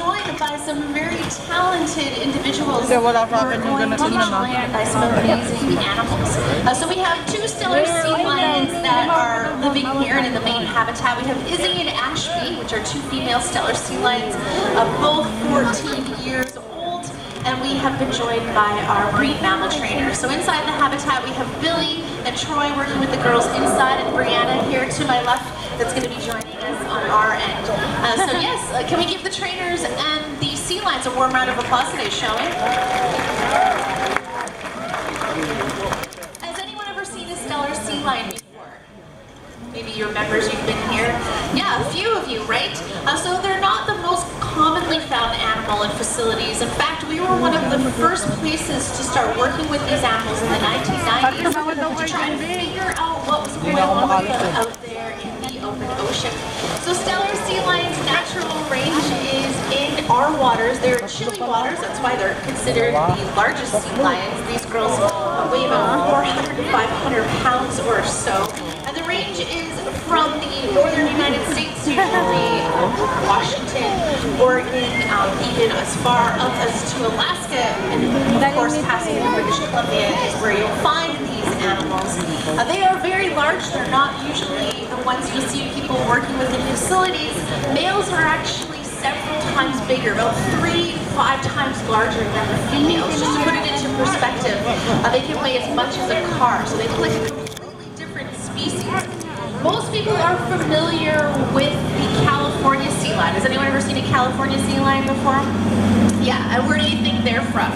joined by some very talented individuals Yeah, who what are happened? You're going gonna to be tell them joined by some amazing animals. So we have two Steller sea lions that are living here and in the main habitat. We have Izzy and Ashby, which are two female Steller sea lions, both 14 years old. And we have been joined by our marine mammal trainers. So inside the habitat we have Billy and Troy working with the girls inside, and Brianna here to my left that's going to be joining us on our end. So yes, can we give the trainers and the sea lions a warm round of applause today, shall we? Has anyone ever seen a Steller sea lion before? Maybe your members, you've been here. Yeah, a few of you, right? So they're not the most commonly found animal in facilities. In fact, we were one of the first places to start working with these animals in the 1990s to try and figure out what was going on with them out there in the open ocean. So Steller sea lions' natural range is in our waters. They're chilly waters, that's why they're considered the largest sea lions. These girls weigh about 400 to 500 pounds or so. And the range is from the northern United States, usually Washington, Oregon, even as far up as to Alaska, and of course passing through British Columbia is where you'll find these animals. They are very large. They're not usually the ones you see people working with in facilities. Males are actually several times bigger, about 3 to 5 times larger than the females. Just to put it into perspective, they can weigh as much as a car, so they look like a completely different species. Most people are familiar with the California sea lion. Has anyone ever seen a California sea lion before? Yeah, and where do you think they're from?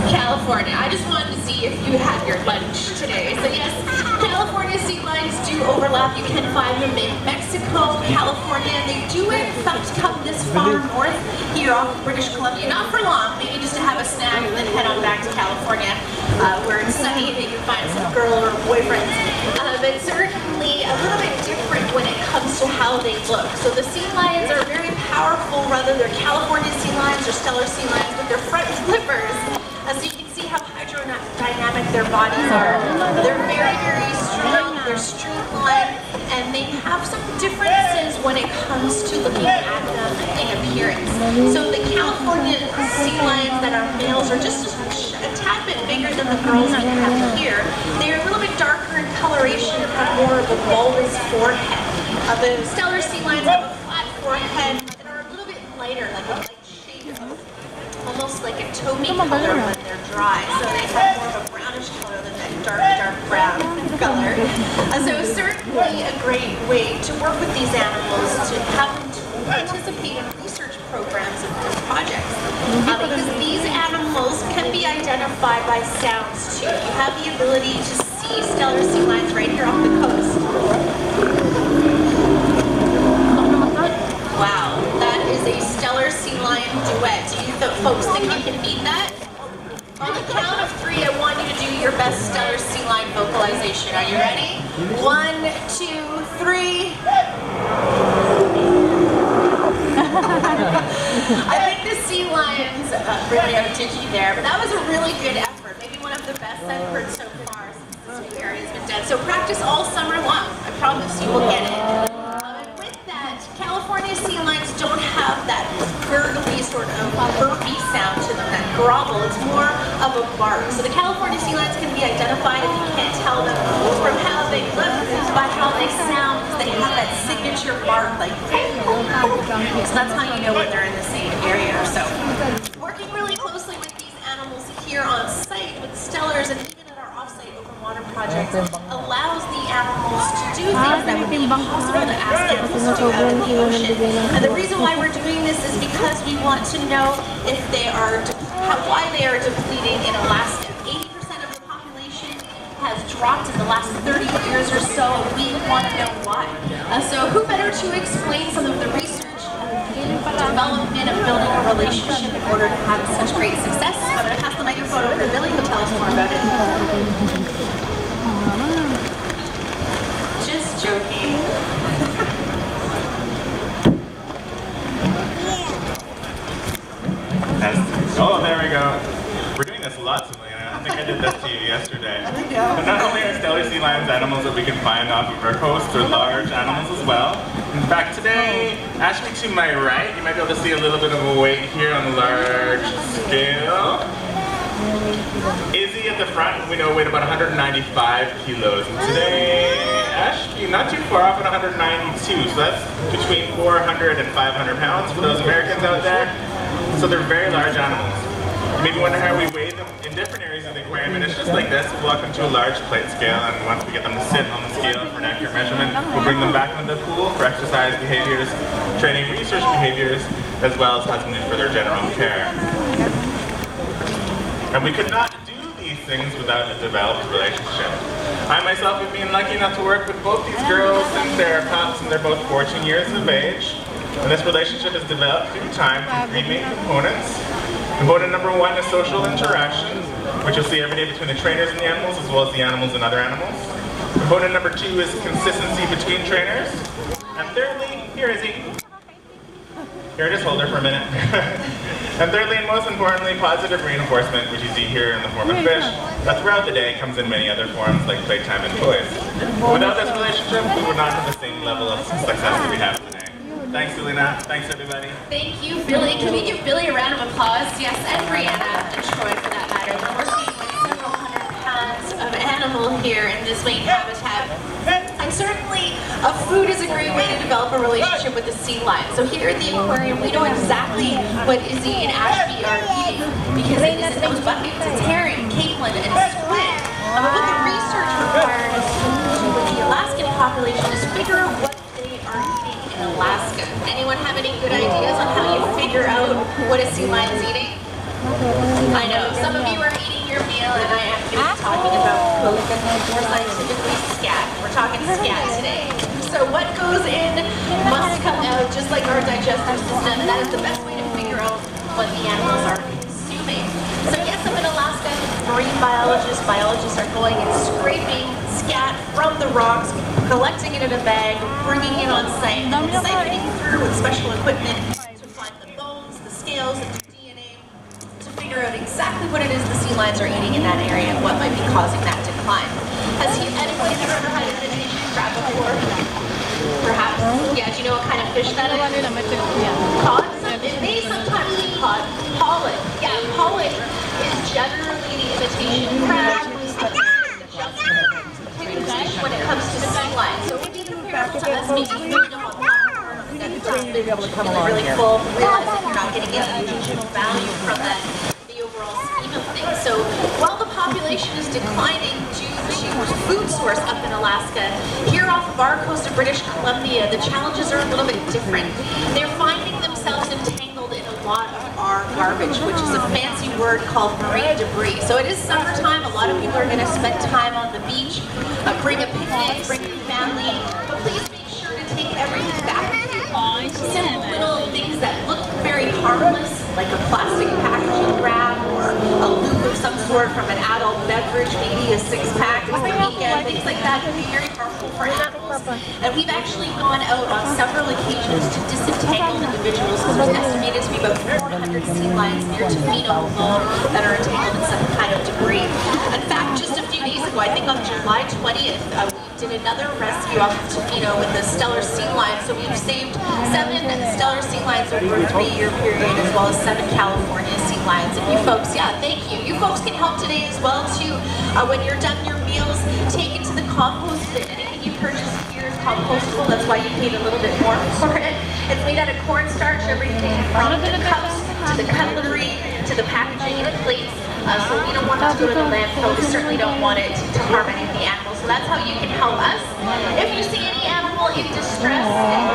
California. I just wanted to see if you had your lunch today. So yes, California sea lions do overlap. You can find them in Mexico, California, and they do in fact come this far north here off of British Columbia. Not for long, maybe just to have a snack and then head on back to California where it's sunny and they can find some girl or boyfriends. But certainly a little bit different when it comes to how they look. So the sea lions are very powerful, whether they're California sea lions or Steller sea lions, with their front flippers. So you can see how hydrodynamic their bodies are. They're very, very strong, they're streamlined, and they have some differences when it comes to looking at them in appearance. So the California sea lions that are males are just a tad bit bigger than the girls we have here. They're a little bit darker in coloration and have more of a bulbous forehead. The Steller sea lions have a flat forehead and are a little bit lighter, like a light shade of almost like a taupey color when they're dry. So they have more of a brownish color than that dark brown color. So certainly a great way to work with these animals, to have them to participate in research programs and projects. Because these animals can be identified by sounds too. You have the ability to see Steller sea lions right here off the coast. Wow, that is a Steller sea lion duet. Do you folks think you can beat that? On the count of 3, I want you to do your best Steller sea lion vocalization. Are you ready? 1, 2, 3. I think the sea lions really outdid you there, but that was a really good effort. Maybe one of the best I've heard so far since this new area has been done. So practice all summer long. I promise you will get it. California sea lions don't have that gurgly sort of burpy sound to them, that grovel. It's more of a bark. So the California sea lions can be identified, if you can't tell them from how they look, by how they sound, because they have that signature bark, like so that's how you know when they're in the same area or so. Working really closely with these animals here on site with Stellers and even at our off-site open water projects allows the animals to do things that would be impossible to ask animals to do out in the ocean. And the reason why we're doing this is because we want to know if they are, why they are depleting in Alaska. 80% of the population has dropped in the last 30 years or so. We want to know why. So who better to explain some of the research, development, of building a relationship in order to have such great success. I'm going to pass the microphone over to Billy, who will tell us more about it. Just joking. Oh, there we go. We're doing this a lot, Selena. think I did this to you yesterday. But not only are Steller sea lions animals that we can find off of our coast, they're large animals as well. In fact, today, actually to my right, you might be able to see a little bit of a weight here on the large scale. Izzy at the front, we know, weighed about 195 kilos. And today, Ashby, not too far off at 192, so that's between 400 and 500 pounds for those Americans out there. So they're very large animals. You maybe wonder how we weigh them in different areas of the aquarium, and it's just like this. We'll walk them to a large plate scale, and once we get them to sit on the scale for an accurate measurement, we'll bring them back into the pool for exercise behaviors, training research behaviors, as well as husband for their general care. And we could not do these things without a developed relationship. I myself have been lucky enough to work with both these girls since they're pups, and they're both 14 years of age. And this relationship is developed through time through three main components. Component number one is social interaction, which you'll see every day between the trainers and the animals, as well as the animals and other animals. Component number two is consistency between trainers. And thirdly, here is he. Here, just hold her for a minute. And thirdly, and most importantly, positive reinforcement, which you see here in the form of fish, that throughout the day comes in many other forms like playtime and toys. But without this relationship, we would not have the same level of success that we have today. Thanks, Selena. Thanks, everybody. Thank you, Billy. Can we give Billy a round of applause? Yes, and Brianna and Troy for that matter. They're working with several hundred pounds of animal here in this main habitat. And certainly, food is a great way to develop a relationship with the sea lion. So here in the aquarium, we know exactly what Izzy and Ashby are eating because it is in those buckets. It's herring, capelin, and squid. But what the research requires with the Alaskan population is figure out what they are eating in Alaska. Anyone have any good ideas on how you figure out what a sea lion's eating? I know, some of you are eating your meal, and I am going to be talking about more scientifically scat. We're talking scat today. So what goes in must come out, just like our digestive system, and that is the best way to figure out what the animals are consuming. So yes, up in Alaska, marine biologists are going and scraping scat from the rocks, collecting it in a bag, bringing it on site, and siphoning through with special equipment to find the bones, the scales, and the DNA to figure out exactly what it is the sea lions are eating in that area and what might be causing that decline. Has anyone here ever had an imitation crab before? Perhaps? Yeah, do you know what kind of fish that is? Cod? It may sometimes be cod. Pollock. Yeah, pollock is generally the imitation crab. When it comes to sea lions. So when you compare it to us, maybe you really don't want really full, realize that you're not getting any nutritional value from that, the overall scheme of things. So while the population is declining due to food source up in Alaska, here off of our coast of British Columbia, the challenges are a little bit different. They're finding themselves entangled in a lot of our garbage, which is a fancy word called marine debris. So it is summertime, a lot of people are going to spend time on the beach, bring a picnic, bring your family, but please make sure to take everything back with you. Simple little things that look very harmless, like a plastic packaging grab or a lube of some sort from an adult beverage, maybe a six-pack for the weekend, things like that can be very harmful for animals. And we've actually gone out on several occasions to disentangle individuals, because there's estimated to be about 400 sea lions near Tofino alone that are entangled in some kind of debris. In fact, just a few days ago, I think on July 20th, we did another rescue off of Tofino with the Steller sea lion. So we've saved 7 Steller sea lions over a 3-year period, as well as 7 California sea lions. And you folks, yeah, thank you. You folks can help today as well too. When you're done your meals, take it to the compost bin. Anything you purchase here is compostable. That's why you paid a little bit more for it. It's made out of cornstarch, everything from the cups to the cutlery to the packaging and plates. So we don't want it to go to the landfill. We certainly don't want it to harm any of the animals. So that's how you can help us. If you see any animal in distress,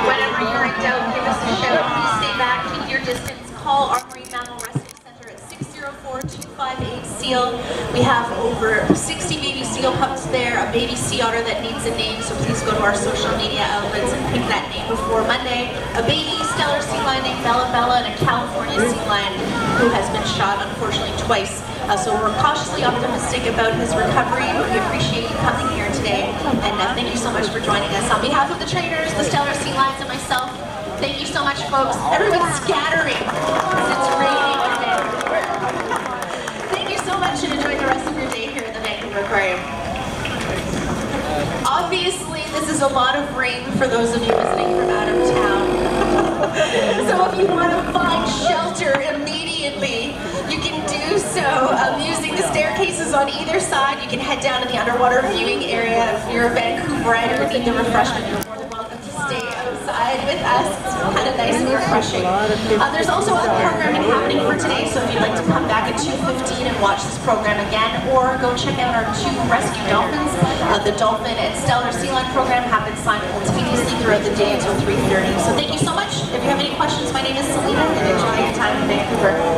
whenever you're in doubt, give us a shout. Please stay back, keep your distance. Call our Marine Mammal Rescue Center at 604-258-SEAL. We have over 60 baby seal pups there, a baby sea otter that needs a name, so please go to our social media outlets and pick that name before Monday. A baby Steller sea lion named Bella Bella, and a California sea lion who has been shot, unfortunately, twice. So we're cautiously optimistic about his recovery, but we appreciate you coming here today. And thank you so much for joining us. On behalf of the trainers, the Steller sea lions, and myself, thank you so much, folks. Everyone's scattering because it's raining today. Thank you so much, and enjoy the rest of your day. Aquarium. Obviously, this is a lot of rain for those of you visiting from out of town. So if you want to find shelter immediately, you can do so using the staircases on either side. You can head down to the underwater viewing area. If you're a Vancouverite or need the refreshment, you're more than welcome to stay outside with us. It's kind of nice and refreshing. There's also other programming happening for today, so if you'd like to come back at 2:15 and watch this program again, or go check out our 2 rescue dolphins, the Dolphin and Steller Sea Lion program happens simultaneously throughout the day until 3:30. So thank you so much. If you have any questions, my name is Selena, and enjoy your time in Vancouver.